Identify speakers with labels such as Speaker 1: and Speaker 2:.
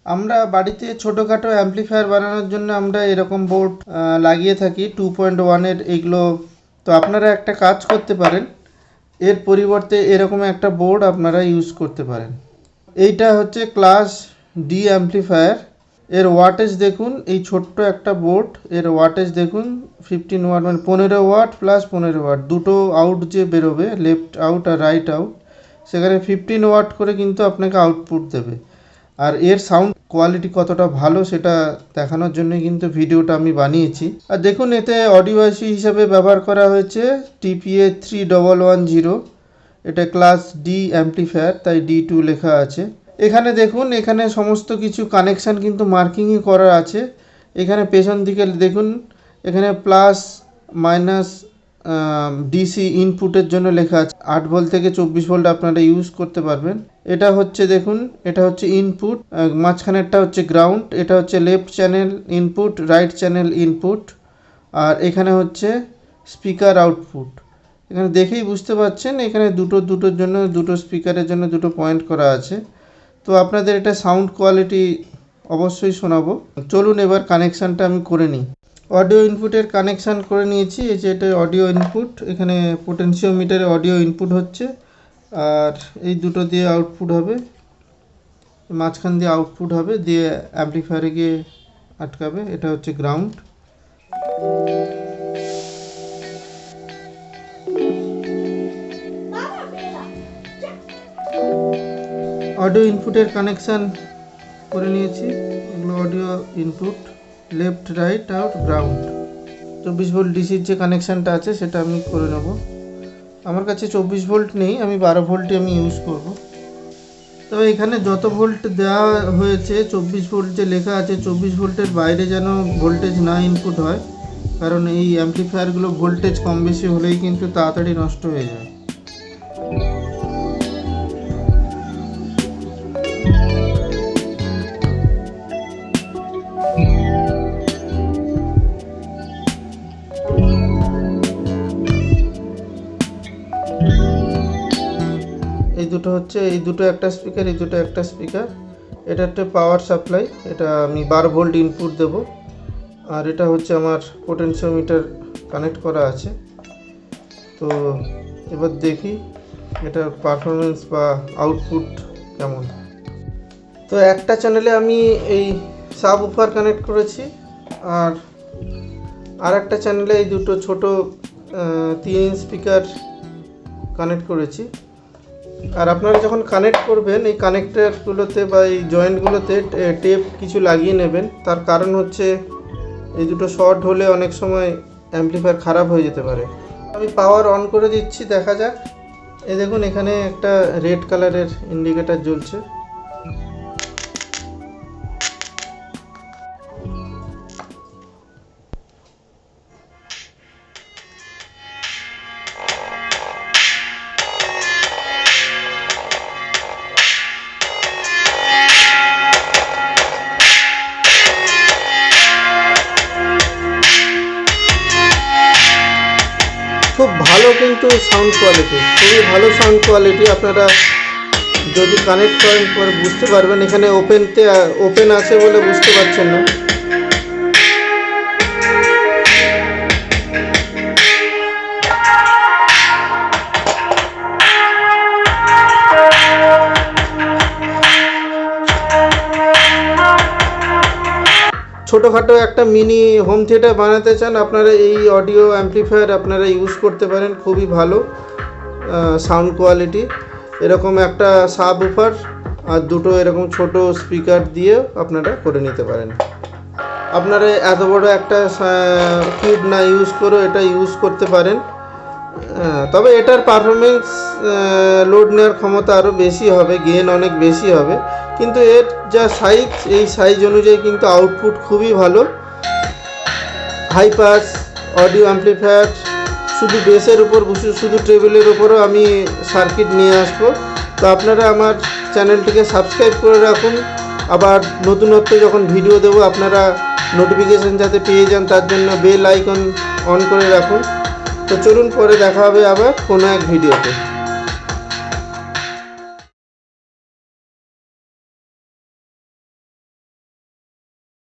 Speaker 1: আমরা বাড়িতে ছোটোখাটো অ্যাম্পলিফায়ার বানানোর জন্য আমরা এরকম বোর্ড লাগিয়ে থাকি 2.1 এইগুলো। তো আপনারা একটা কাজ করতে পারেন, এর পরিবর্তে এরকম একটা বোর্ড আপনারা ইউজ করতে পারেন। এইটা হচ্ছে ক্লাস ডি অ্যাম্পলিফায়ার। এর ওয়াটেজ দেখুন, এই ছোট্ট একটা বোর্ড, এর ওয়াটেজ দেখুন 15 ওয়াট, মানে 15 ওয়াট প্লাস 15 ওয়াট, দুটো আউট যে বেরোবে, লেফট আউট আর রাইট আউট, সেখানে 15 ওয়াট করে কিন্তু আপনাকে আউটপুট দেবে। আর এর সাউন্ড কোয়ালিটি কতটা ভালো সেটা দেখানোর জন্যই কিন্তু ভিডিওটা আমি বানিয়েছি। আর দেখুন, এতে অডিও আইসি হিসাবে ব্যবহার করা হয়েছে TPA3110। এটা ক্লাস ডি অ্যাম্পলিফায়ার, তাই D2 লেখা আছে। এখানে দেখুন, এখানে সমস্ত কিছু কানেকশান কিন্তু মার্কিংই করা আছে। এখানে পেছন দিকে দেখুন, এখানে প্লাস মাইনাস ডিসি ইনপুটের জন্য লেখা আছে। 8 ভোল্ট থেকে 24 ভোল্ট আপনারা ইউজ করতে পারবেন। এটা হচ্ছে দেখুন, এটা হচ্ছে ইনপুট, মাঝখানেরটা হচ্ছে গ্রাউন্ড, এটা হচ্ছে left channel input, right channel input, আর এখানে হচ্ছে স্পিকার আউটপুট। এখানে দেখেই বুঝতে পারছেন, এখানে দুটোর জন্য, দুটো স্পিকারের জন্য দুটো পয়েন্ট করা আছে। তো আপনাদের এটা সাউন্ড কোয়ালিটি অবশ্যই শোনাবো। চলুন এবার কানেকশানটা আমি করে নিই। অডিও ইনপুটের কানেকশান করে নিয়েছি। এই যে এটা অডিও ইনপুট, এখানে পোটেনশিওমিটারে অডিও ইনপুট হচ্ছে, আর এই দুটো দিয়ে আউটপুট হবে, মাঝখান দিয়ে আউটপুট হবে, দিয়ে অ্যাম্পলিফায়ারে গিয়ে আটকাবে। এটা হচ্ছে গ্রাউন্ড। অডিও ইনপুটের কানেকশান করে নিয়েছি। এগুলো audio input, left right out ground. 24 volt ডিসির যে কানেকশানটা আছে সেটা আমি করে নেব। আমার কাছে 24 ভোল্ট নেই, আমি 12 ভোল্টই আমি ইউজ করব। তবে এখানে যত ভোল্ট দেওয়া হয়েছে, 24 ভোল্ট যে লেখা আছে, 24 ভোল্টের বাইরে যেন ভোল্টেজ না ইনপুট হয়, কারণ এই অ্যাম্পলিফায়ারগুলো ভোল্টেজ কম বেশি হলেই কিন্তু তাড়াতাড়ি নষ্ট হয়ে যায়। এই দুটো হচ্ছে, এই দুটো একটা স্পিকার, এই দুটো একটা স্পিকার। এটা একটা পাওয়ার সাপ্লাই, এটা আমি 12 ভোল্ট ইনপুট দেব। আর এটা হচ্ছে আমার পোটেনশিওমিটার কানেক্ট করা আছে। তো এবার দেখি এটার পারফরমেন্স বা আউটপুট কেমন। তো একটা চ্যানেলে আমি এই সাব উফার কানেক্ট করেছি, আর একটা চ্যানেলে এই দুটো ছোট 3 ইঞ্চ স্পিকার কানেক্ট করেছি। আর আপনারা যখন কানেক্ট করবেন, এই কানেক্টারগুলোতে বা এই জয়েন্টগুলোতে টেপ কিছু লাগিয়ে নেবেন। তার কারণ হচ্ছে এই দুটো শর্ট হলে অনেক সময় অ্যাম্পলিফায়ার খারাপ হয়ে যেতে পারে। আমি পাওয়ার অন করে দিচ্ছি, দেখা যাক। এই দেখুন, এখানে একটা রেড কালারের ইন্ডিকেটর জ্বলছে। খুব ভালো কিন্তু সাউন্ড কোয়ালিটি, খুবই ভালো সাউন্ড কোয়ালিটি। আপনারা যদি কানেক্ট করেন পরে বুঝতে পারবেন। এখানে ওপেন আছে বলে বুঝতে পারছেন না। ছোটোখাটো একটা মিনি হোম থিয়েটার বানাতে চান, আপনারা এই অডিও অ্যাম্পলিফায়ার আপনারা ইউজ করতে পারেন। খুবই ভালো সাউন্ড কোয়ালিটি। এরকম একটা সাব উফার আর দুটো এরকম ছোট স্পিকার দিয়ে আপনারা করে নিতে পারেন। আপনারা এত বড় একটা কিউব না ইউজ করে এটা ইউজ করতে পারেন। তবে এটার পারফরমেন্স, লোড নেওয়ার ক্ষমতা আরও বেশি হবে, গেইন অনেক বেশি হবে। কিন্তু এর যা সাইজ, এই সাইজ অনুযায়ী কিন্তু আউটপুট খুবই ভালো। হাই পাস অডিও অ্যাম্পলিফায়ার, শুধু বেসের উপর, শুধু ট্রেবলের উপরও আমি সার্কিট নিয়ে আসবো। তো আপনারা আমার চ্যানেলটিকে সাবস্ক্রাইব করে রাখুন। আবার নতুনত্ব যখন ভিডিও দেবো আপনারা নোটিফিকেশান যাতে পেয়ে যান, তার জন্য বেল আইকন অন করে রাখুন। তো চলুন, পরে দেখা হবে আবার কোনো এক ভিডিওতে।